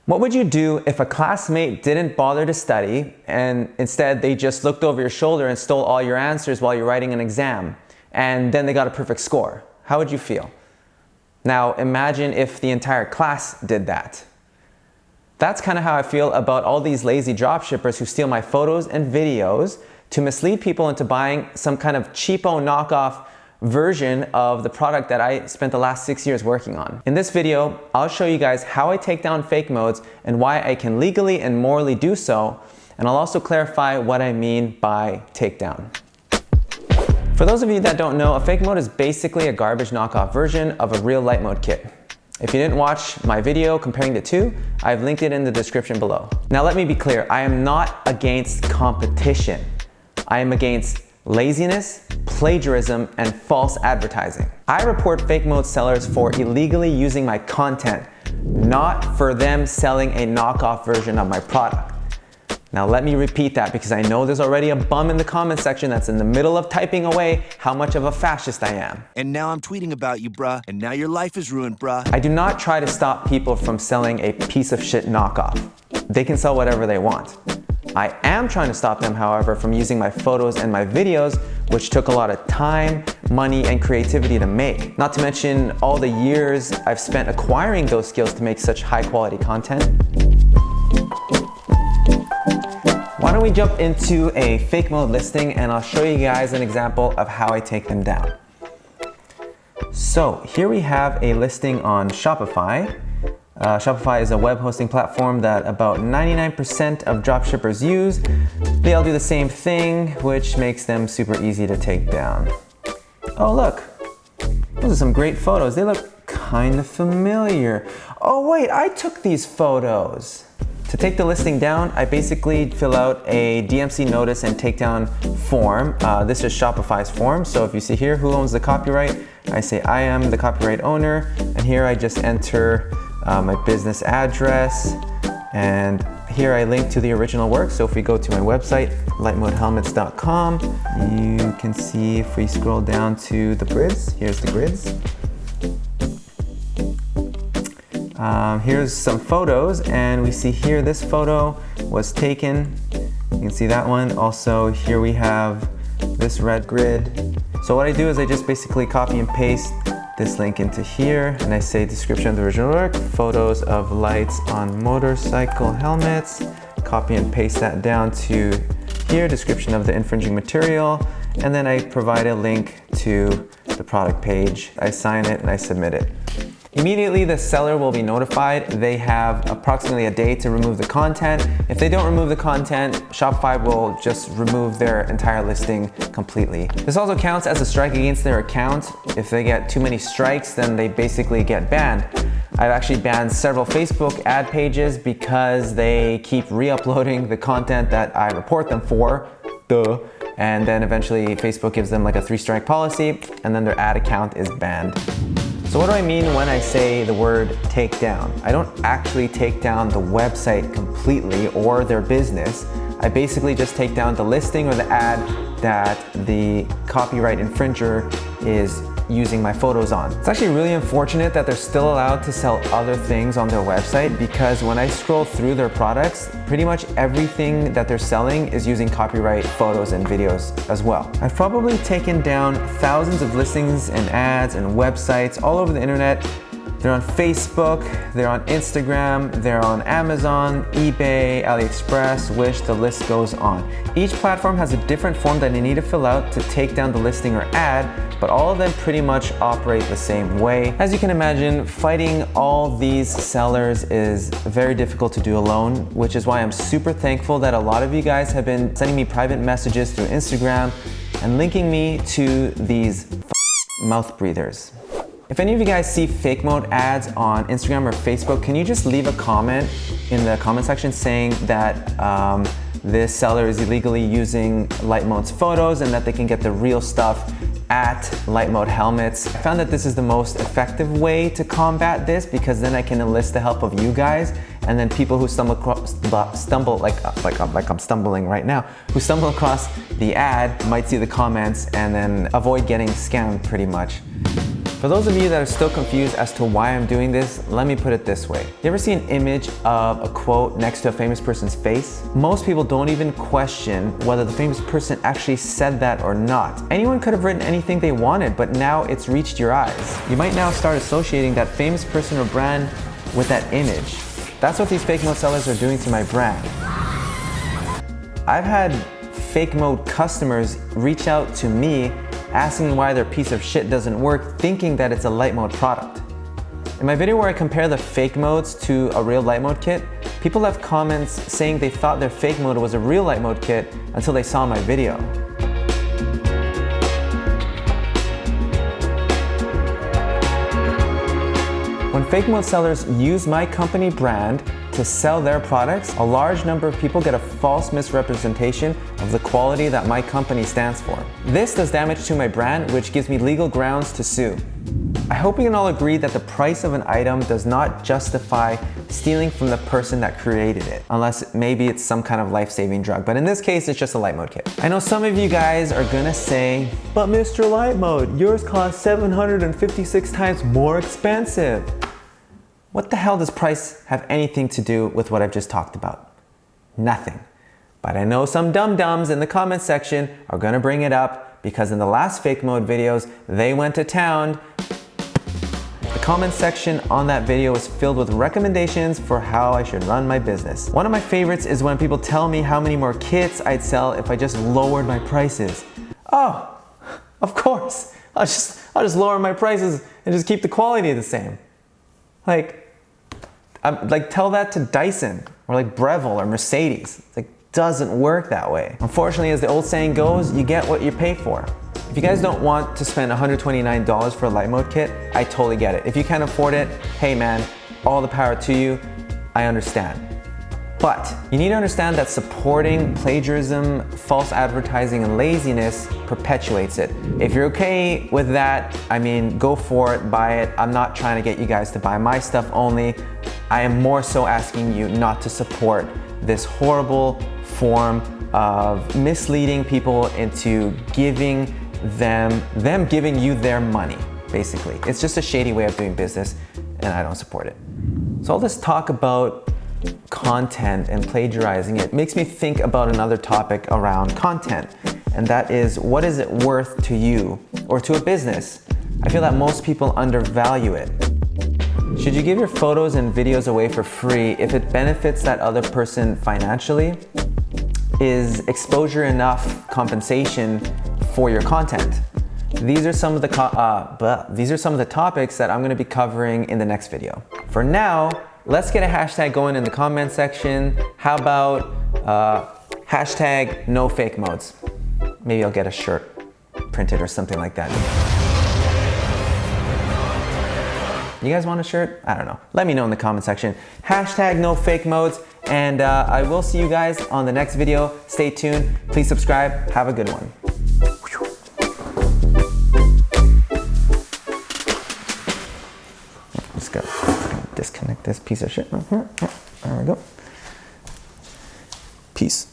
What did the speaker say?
What would you do if a classmate didn't bother to study and instead they just looked over your shoulder and stole all your answers while you're writing an exam and then they got a perfect score? How would you feel? Now imagine if the entire class did that. That's kind of how I feel about all these lazy dropshippers who steal my photos and videos to mislead people into buying some kind of cheapo knockoff version of the product that I spent the last 6 years working on. In this video, I'll show you guys how I take down fake modes and why I can legally and morally do so, and I'll also clarify what I mean by takedown. For those of you that don't know, a fake mode is basically a garbage knockoff version of a real LightMode kit. If you didn't watch my video comparing the two, I've linked it in the description below. Now let me be clear, I am not against competition. I am against laziness, plagiarism, and false advertising. I report fake mode sellers for illegally using my content, not for them selling a knockoff version of my product. Now let me repeat that because I know there's already a bum in the comment section that's in the middle of typing away how much of a fascist I am. And now I'm tweeting about you, bruh, and now your life is ruined, bruh. I do not try to stop people from selling a piece of shit knockoff. They can sell whatever they want. I am trying to stop them, however, from using my photos and my videos, which took a lot of time, money, and creativity to make. Not to mention all the years I've spent acquiring those skills to make such high quality content. Why don't we jump into a fake mode listing and I'll show you guys an example of how I take them down. So here we have a listing on Shopify. Shopify is a web hosting platform that about 99% of dropshippers use. They all do the same thing, which makes them super easy to take down. Oh look, those are some great photos. They look kind of familiar. Oh wait, I took these photos. To take the listing down, I basically fill out a DMC notice and takedown form. This is Shopify's form. So if you see here, who owns the copyright? I say I am the copyright owner. And here I just enter my business address, and here I link to the original work. So if we go to my website, lightmodehelmets.com, you can see if we scroll down to the grids, here's the grids. Here's some photos, and we see here this photo was taken. You can see that one. Also here we have this red grid. So what I do is I just basically copy and paste this link into here, and I say description of the original work, photos of lights on motorcycle helmets, copy and paste that down to here, description of the infringing material, and then I provide a link to the product page. I sign it and I submit it. Immediately the seller will be notified. They have approximately a day to remove the content. If they don't remove the content, Shopify will just remove their entire listing completely. This also counts as a strike against their account. If they get too many strikes, then they basically get banned. I've actually banned several Facebook ad pages because they keep re-uploading the content that I report them for. Duh. And then eventually Facebook gives them like a 3-strike policy, and then their ad account is banned. So what do I mean when I say the word take down? I don't actually take down the website completely or their business. I basically just take down the listing or the ad that the copyright infringer is using my photos on. It's actually really unfortunate that they're still allowed to sell other things on their website, because when I scroll through their products, pretty much everything that they're selling is using copyright photos and videos as well. I've probably taken down thousands of listings and ads and websites all over the internet. They're on Facebook, they're on Instagram, they're on Amazon, eBay, AliExpress, Wish, the list goes on. Each platform has a different form that you need to fill out to take down the listing or ad, but all of them pretty much operate the same way. As you can imagine, fighting all these sellers is very difficult to do alone, which is why I'm super thankful that a lot of you guys have been sending me private messages through Instagram and linking me to these mouth breathers. If any of you guys see fake mode ads on Instagram or Facebook, can you just leave a comment in the comment section saying that this seller is illegally using LightMode's photos and that they can get the real stuff at LightMode Helmets. I found that this is the most effective way to combat this, because then I can enlist the help of you guys, and then people who stumble like I'm stumbling right now, who stumble across the ad might see the comments and then avoid getting scammed pretty much. For those of you that are still confused as to why I'm doing this, let me put it this way. You ever see an image of a quote next to a famous person's face? Most people don't even question whether the famous person actually said that or not. Anyone could have written anything they wanted, but now it's reached your eyes. You might now start associating that famous person or brand with that image. That's what these fake mode sellers are doing to my brand. I've had fake mode customers reach out to me asking why their piece of shit doesn't work, thinking that it's a LightMode product. In my video where I compare the fake modes to a real LightMode kit, people left comments saying they thought their fake mode was a real LightMode kit until they saw my video. When fake mode sellers use my company brand to sell their products, a large number of people get a false misrepresentation of the quality that my company stands for. This does damage to my brand, which gives me legal grounds to sue. I hope we can all agree that the price of an item does not justify stealing from the person that created it, unless maybe it's some kind of life-saving drug. But in this case, it's just a LightMode kit. I know some of you guys are gonna say, but Mr. LightMode, yours costs 756 times more expensive. What the hell does price have anything to do with what I've just talked about? Nothing. But I know some dum-dums in the comment section are gonna bring it up because in the last fake mode videos, they went to town. The comment section on that video is filled with recommendations for how I should run my business. One of my favorites is when people tell me how many more kits I'd sell if I just lowered my prices. Oh, of course. I'll just lower my prices and just keep the quality the same. Tell that to Dyson or like Breville or Mercedes. It doesn't work that way. Unfortunately, as the old saying goes, you get what you pay for. If you guys don't want to spend $129 for a LightMode kit, I totally get it. If you can't afford it, hey man, all the power to you, I understand. But you need to understand that supporting plagiarism, false advertising, and laziness perpetuates it. If you're okay with that, I mean, go for it, buy it. I'm not trying to get you guys to buy my stuff only. I am more so asking you not to support this horrible form of misleading people into giving them giving you their money, basically. It's just a shady way of doing business, and I don't support it. So all this talk about content and plagiarizing it makes me think about another topic around content, and that is, what is it worth to you or to a business? I feel that most people undervalue it. Should you give your photos and videos away for free if it benefits that other person financially? Is exposure enough compensation for your content? These are some of the topics that I'm going to be covering in the next video. For now, let's get a hashtag going in the comment section. How about hashtag no fake modes? Maybe I'll get a shirt printed or something like that. You guys want a shirt? I don't know. Let me know in the comment section. Hashtag no fake modes. And I will see you guys on the next video. Stay tuned. Please subscribe. Have a good one. Let's go. Disconnect this piece of shit right here. There we go. Peace.